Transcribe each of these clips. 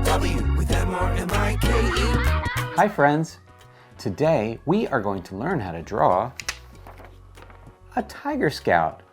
W with M-R-M-I-K-E. Hi friends! Today we are going to learn how to draw a Tiger Scout.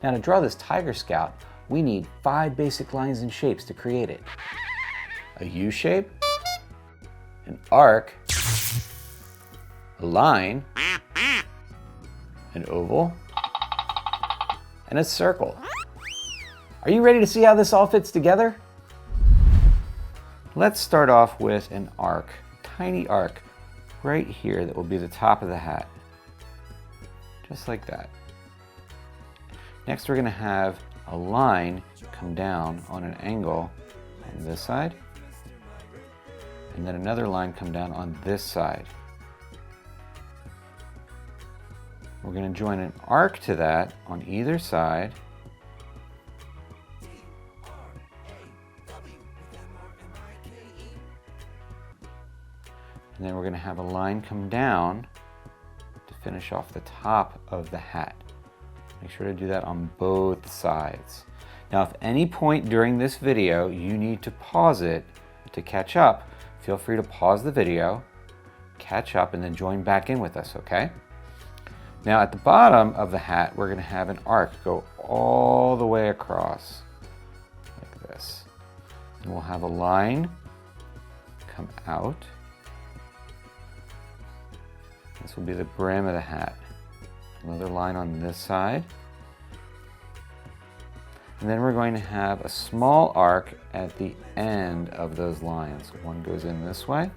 Now to draw this Tiger Scout, we need 5 basic lines and shapes to create it. A U shape, an arc, a line, an oval, and a circle. Are you ready to see how this all fits together? Let's start off with an arc, tiny arc, right here that will be the top of the hat. Just like that. Next we're going to have a line come down on an angle on this side, and then another line come down on this side. We're going to join an arc to that on either side. And then we're going to have a line come down to finish off the top of the hat. Make sure to do that on both sides. Now, if any point during this video you need to pause it to catch up, feel free to pause the video, catch up, and then join back in with us, okay? Now, at the bottom of the hat, we're going to have an arc go all the way across, like this. And we'll have a line come out. This will be the brim of the hat. Another line on this side. And then we're going to have a small arc at the end of those lines. One goes in this way, and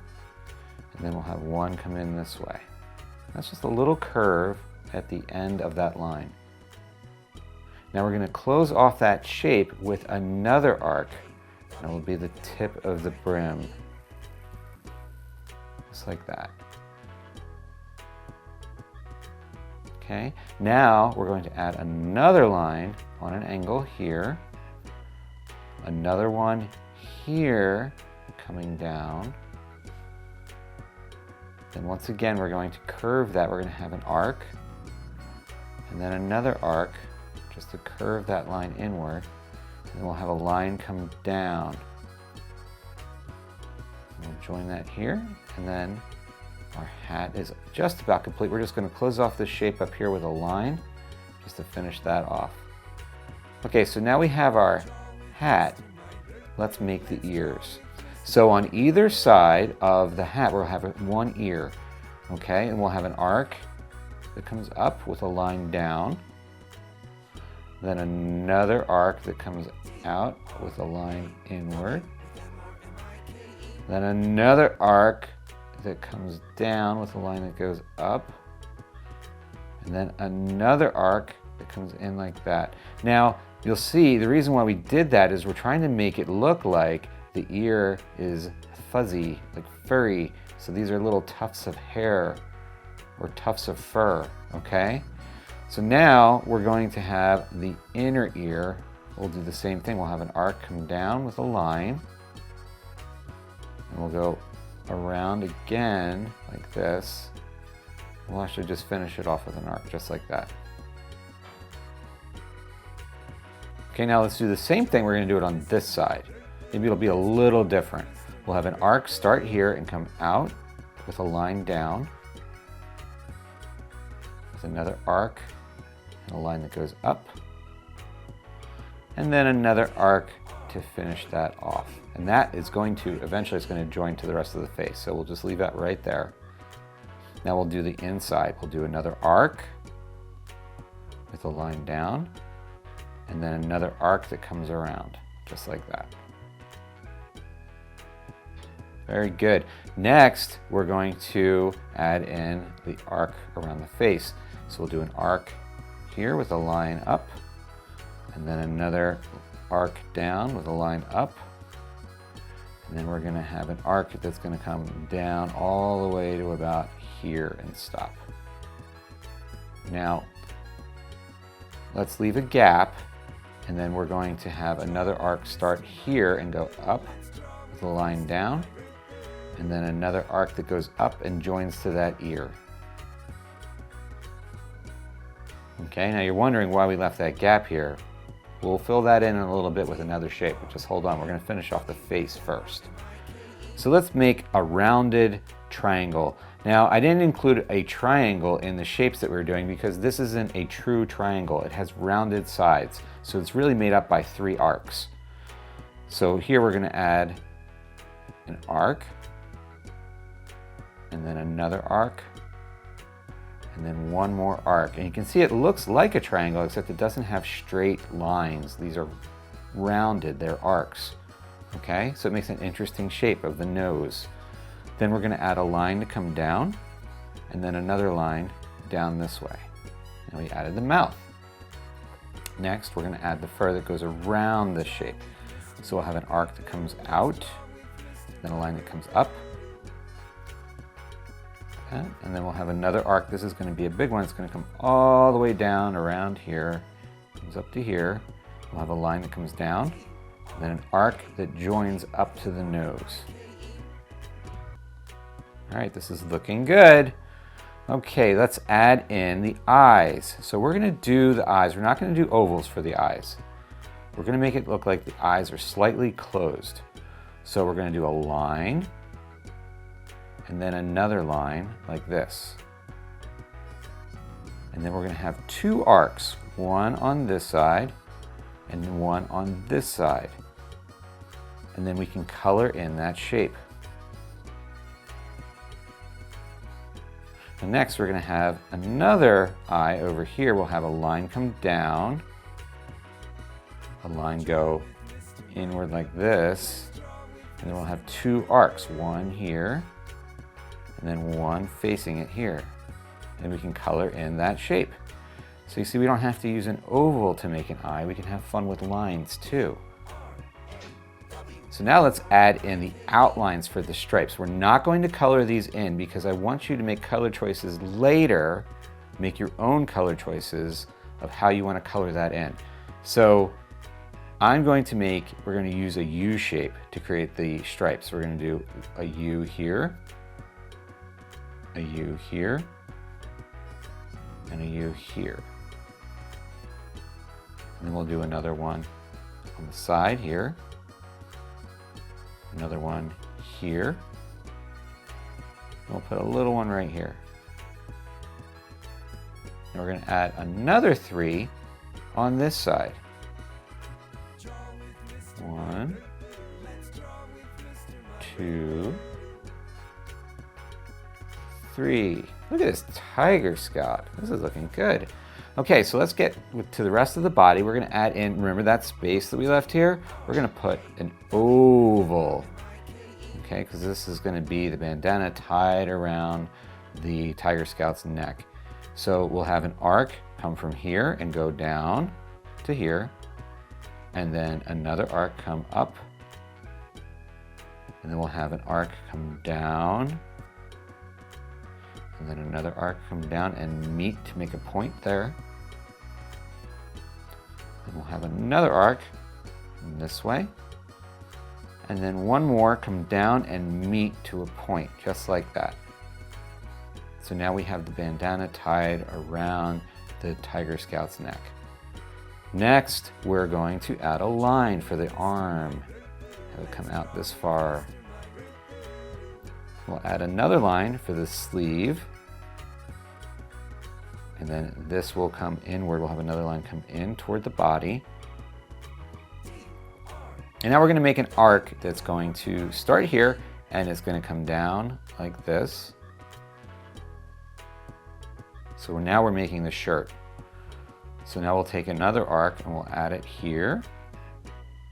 then we'll have one come in this way. That's just a little curve at the end of that line. Now we're going to close off that shape with another arc, and it will be the tip of the brim. Just like that. Okay, now we're going to add another line on an angle here, another one here coming down. Then once again we're going to curve that. We're going to have an arc and then another arc just to curve that line inward. And then we'll have a line come down. And we'll join that here, and then our hat is just about complete. We're just going to close off this shape up here with a line just to finish that off. Okay, so now we have our hat. Let's make the ears. So on either side of the hat, we'll have one ear, okay? And we'll have an arc that comes up with a line down, then another arc that comes out with a line inward, then another arc that comes down with a line that goes up, and then another arc that comes in like that. Now, you'll see the reason why we did that is we're trying to make it look like the ear is fuzzy, like furry. So these are little tufts of hair or tufts of fur, okay? So now we're going to have the inner ear. We'll do the same thing. We'll have an arc come down with a line, and we'll go around again like this. We'll actually just finish it off with an arc just like that. Okay, now let's do the same thing. We're going to do it on this side. Maybe it'll be a little different. We'll have an arc start here and come out with a line down, with another arc and a line that goes up, and then another arc to finish that off. And that is going to, eventually it's going to join to the rest of the face. So we'll just leave that right there. Now we'll do the inside. We'll do another arc with a line down, and then another arc that comes around, just like that. Very good. Next, we're going to add in the arc around the face. So we'll do an arc here with a line up, and then another arc down with a line up. And then we're going to have an arc that's going to come down all the way to about here and stop. Now, let's leave a gap, and then we're going to have another arc start here and go up with a line down, and then another arc that goes up and joins to that ear. Okay, now you're wondering why we left that gap here. We'll fill that in a little bit with another shape, but just hold on. We're going to finish off the face first. So let's make a rounded triangle. Now, I didn't include a triangle in the shapes that we were doing because this isn't a true triangle. It has rounded sides, so it's really made up by 3 arcs. So here we're going to add an arc, and then another arc, and then one more arc. And you can see it looks like a triangle, except it doesn't have straight lines. These are rounded, they're arcs. Okay, so it makes an interesting shape of the nose. Then we're going to add a line to come down, and then another line down this way. And we added the mouth. Next, we're going to add the fur that goes around this shape. So we'll have an arc that comes out, then a line that comes up, okay, and then we'll have another arc. This is going to be a big one. It's going to come all the way down around here, comes up to here. We'll have a line that comes down, and then an arc that joins up to the nose. All right, this is looking good. Okay, let's add in the eyes. So we're going to do the eyes. We're not going to do ovals for the eyes. We're going to make it look like the eyes are slightly closed. So we're going to do a line, and then another line like this. And then we're going to have 2 arcs, one on this side and one on this side. And then we can color in that shape. And next we're going to have another eye over here. We'll have a line come down, a line go inward like this, and then we'll have 2 arcs, one here, and then one facing it here. And we can color in that shape. So you see, we don't have to use an oval to make an eye. We can have fun with lines too. So now let's add in the outlines for the stripes. We're not going to color these in because I want you to make color choices later, make your own color choices of how you want to color that in. So we're going to use a U shape to create the stripes. We're going to do a U here, a U here, and a U here. And then we'll do another one on the side here, another one here, and we'll put a little one right here. And we're going to add another 3 on this side. 1, 2, 3. Look at this tiger scout. This is looking good. Okay, so let's get to the rest of the body. We're going to add in, remember that space that we left here? We're going to put an oval. Okay, because this is going to be the bandana tied around the tiger scout's neck. So we'll have an arc come from here and go down to here, and then another arc come up, and then we'll have an arc come down, and then another arc come down and meet to make a point there. And we'll have another arc this way, and then one more come down and meet to a point, just like that. So now we have the bandana tied around the tiger scout's neck. Next, we're going to add a line for the arm. Have it come out this far. We'll add another line for the sleeve. And then this will come inward. We'll have another line come in toward the body. And now we're going to make an arc that's going to start here, and it's going to come down like this. So now we're making the shirt. So now we'll take another arc and we'll add it here.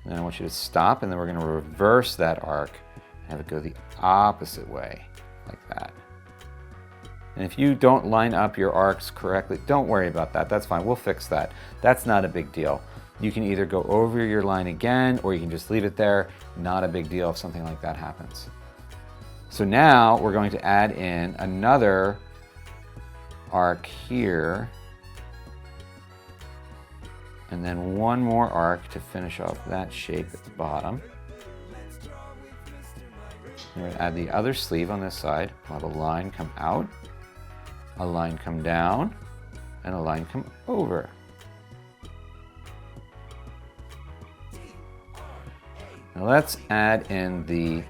And then I want you to stop, and then we're going to reverse that arc and have it go the opposite way, like that. And if you don't line up your arcs correctly, don't worry about that. That's fine. We'll fix that. That's not a big deal. You can either go over your line again, or you can just leave it there. Not a big deal if something like that happens. So now we're going to add in another arc here, and then one more arc to finish off that shape at the bottom. We're going to add the other sleeve on this side. We'll have a line come out, a line come down, and a line come over. Now let's add in the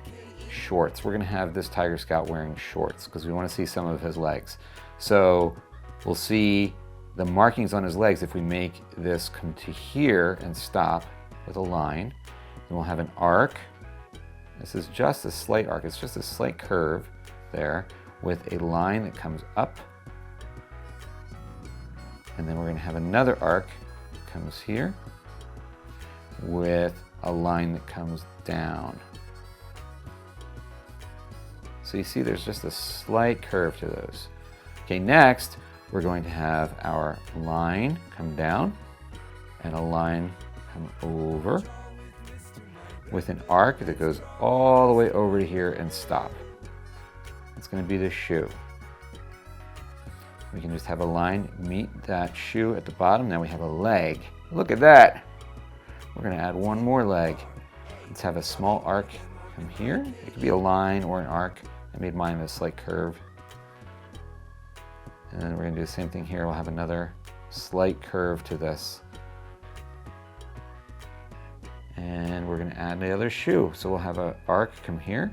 shorts. We're going to have this Tiger Scout wearing shorts because we want to see some of his legs. So we'll see the markings on his legs if we make this come to here and stop with a line. Then we'll have an arc. This is just a slight arc. It's just a slight curve there with a line that comes up. And then we're going to have another arc that comes here with a line that comes down. So you see there's just a slight curve to those. Okay, next we're going to have our line come down and a line come over with an arc that goes all the way over to here and stop. It's going to be the shoe. We can just have a line meet that shoe at the bottom. Now we have a leg. Look at that. We're going to add one more leg. Let's have a small arc come here. It could be a line or an arc. I made mine a slight curve. And then we're going to do the same thing here. We'll have another slight curve to this. And we're going to add the other shoe. So we'll have an arc come here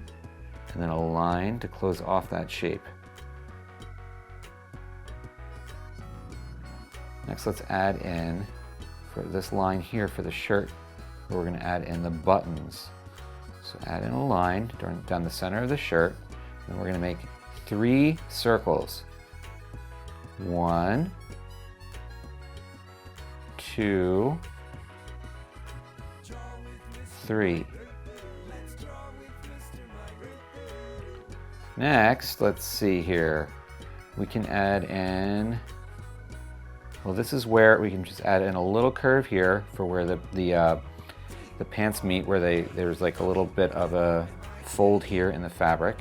and then a line to close off that shape. Next, let's add in for this line here for the shirt, we're going to add in the buttons. So add in a line down the center of the shirt, and we're going to make 3 circles. 1, 2, 3. Next, let's see here. We can add in, well, this is where we can just add in a little curve here for where the pants meet, where there's like a little bit of a fold here in the fabric.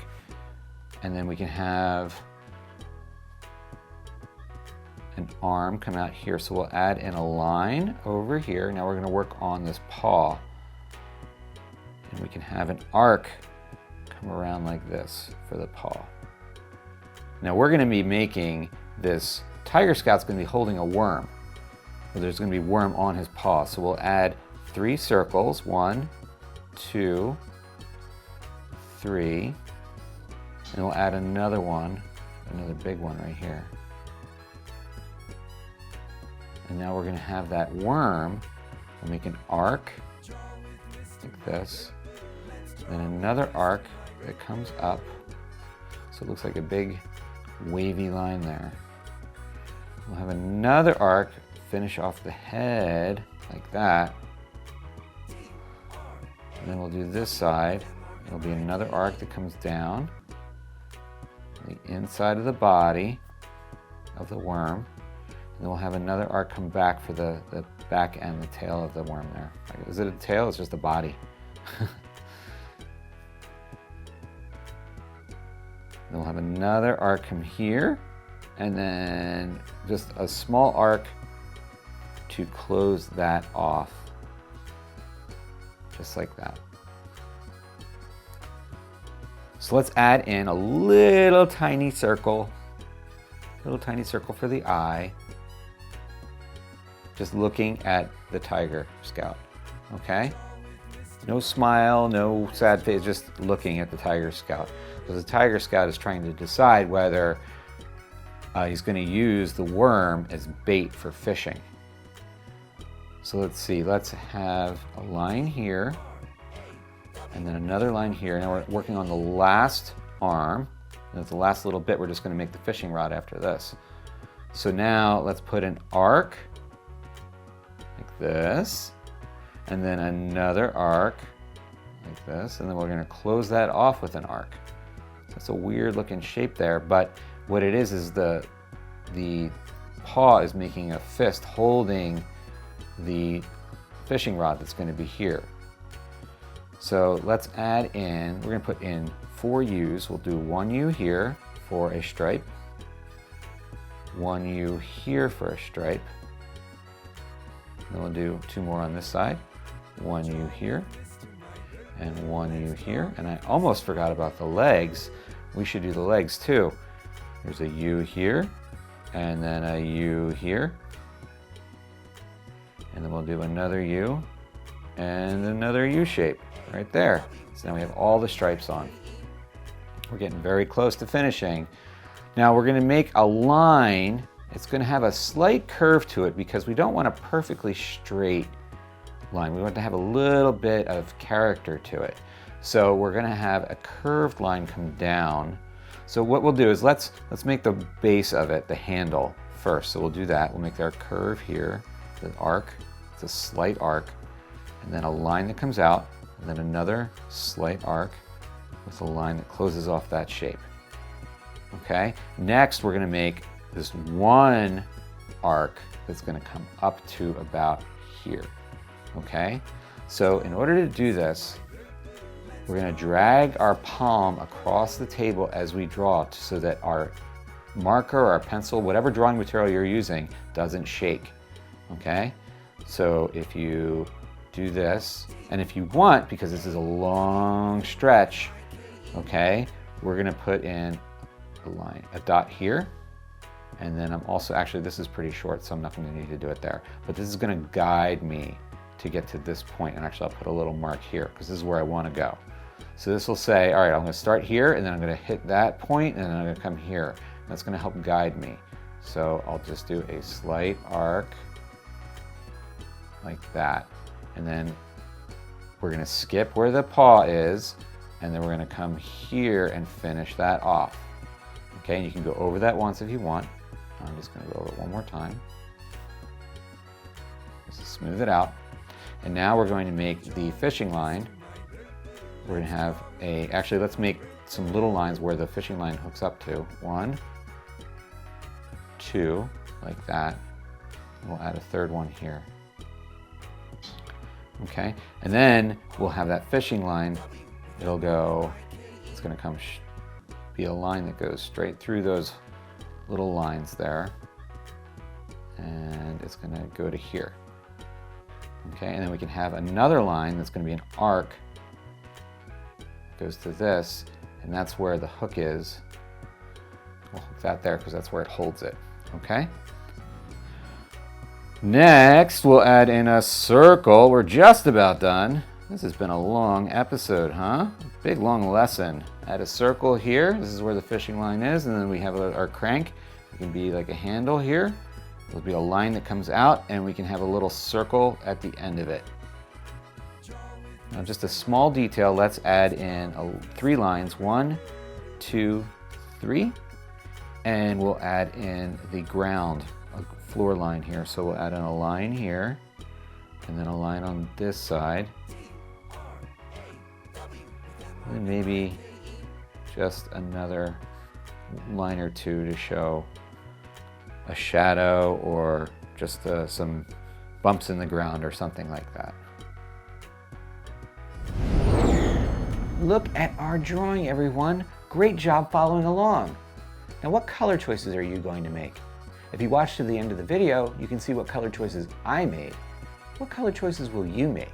And then we can have an arm come out here. So we'll add in a line over here. Now we're going to work on this paw. And we can have an arc come around like this for the paw. Now we're going to be making this Tiger Scout's going to be holding a worm. So there's going to be worm on his paw. So we'll add 3 circles. 1, 2, 3. And we'll add another one, another big one right here. And now we're going to have that worm. We'll make an arc like this. Then another arc that comes up. So it looks like a big wavy line there. We'll have another arc finish off the head like that. And then we'll do this side. It'll be another arc that comes down the inside of the body of the worm. And then we'll have another arc come back for the back and the tail of the worm there. Is it a tail? It's just a body. Then we'll have another arc come here, and then just a small arc to close that off, just like that. So let's add in a little tiny circle for the eye, just looking at the Tiger Scout, okay? No smile, no sad face, just looking at the Tiger Scout. Because the Tiger Scout is trying to decide whether he's going to use the worm as bait for fishing. So let's see, let's have a line here, and then another line here. Now we're working on the last arm. And that's the last little bit. We're just going to make the fishing rod after this. So now let's put an arc like this, and then another arc like this, and then we're going to close that off with an arc. That's a weird looking shape there, but what it is the paw is making a fist holding the fishing rod that's going to be here. So let's add in, we're going to put in 4 U's. We'll do 1 U here for a stripe, 1 U here for a stripe, then we'll do 2 more on this side, 1 U here, and 1 U here. And I almost forgot about the legs. We should do the legs too. There's a U here, and then a U here, and then we'll do another U and another U shape right there. So now we have all the stripes on. We're getting very close to finishing. Now we're going to make a line. It's going to have a slight curve to it because we don't want a perfectly straight line. We want to have a little bit of character to it. So we're going to have a curved line come down. So what we'll do is let's make the base of it, the handle first. So we'll do that. We'll make our curve here, the arc. It's a slight arc, and then a line that comes out, and then another slight arc with a line that closes off that shape. Okay, next we're going to make this one arc that's going to come up to about here. Okay, so in order to do this, we're going to drag our palm across the table as we draw so that our marker or our pencil, whatever drawing material you're using, doesn't shake. Okay, so if you do this, and if you want, because this is a long stretch, okay, we're going to put in a line, a dot here, and then I'm also, actually this is pretty short, so I'm not going to need to do it there, but this is going to guide me to get to this point, and actually I'll put a little mark here because this is where I want to go. So this will say, all right, I'm going to start here, and then I'm going to hit that point, and then I'm going to come here. That's going to help guide me. So I'll just do a slight arc like that, and then we're going to skip where the paw is, and then we're going to come here and finish that off. Okay, and you can go over that once if you want. I'm just going to go over it one more time. Just to smooth it out. And now we're going to make the fishing line. We're going to have a, actually let's make some little lines where the fishing line hooks up to. 1, 2, like that. We'll add a third one here. Okay, and then we'll have that fishing line. It'll go, it's going to come be a line that goes straight through those little lines there, and it's going to go to here. Okay, and then we can have another line that's going to be an arc, goes to this, and that's where the hook is. We'll hook that there because that's where it holds it. Okay, next we'll add in a circle. We're just about done. This has been a long episode, huh? Big long lesson. Add a circle here. This is where the fishing line is, and then we have our crank. It can be like a handle here. There'll be a line that comes out, and we can have a little circle at the end of it. Now just a small detail, let's add in 3 lines. 1, 2, 3. And we'll add in the ground, a floor line here. So we'll add in a line here, and then a line on this side. And maybe just another line or two to show a shadow or just some bumps in the ground or something like that. Look at our drawing, everyone. Great job following along. Now, what color choices are you going to make? If you watch to the end of the video, you can see what color choices I made. What color choices will you make?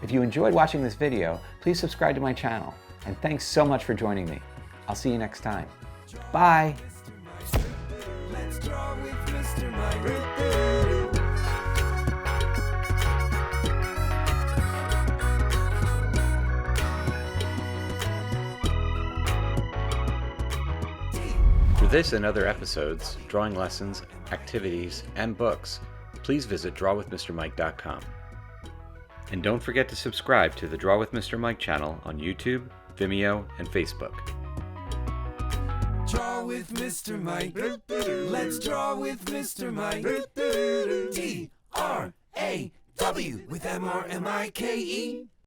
If you enjoyed watching this video, please subscribe to my channel. And thanks so much for joining me. I'll see you next time. Bye. Let's draw with Mr. Mike. For this and other episodes, drawing lessons, activities, and books, please visit drawwithmrmike.com. And don't forget to subscribe to the Draw with Mr. Mike channel on YouTube, Vimeo, and Facebook. Draw with Mr. Mike. Let's draw with Mr. Mike. D-R-A-W with M-R-M-I-K-E.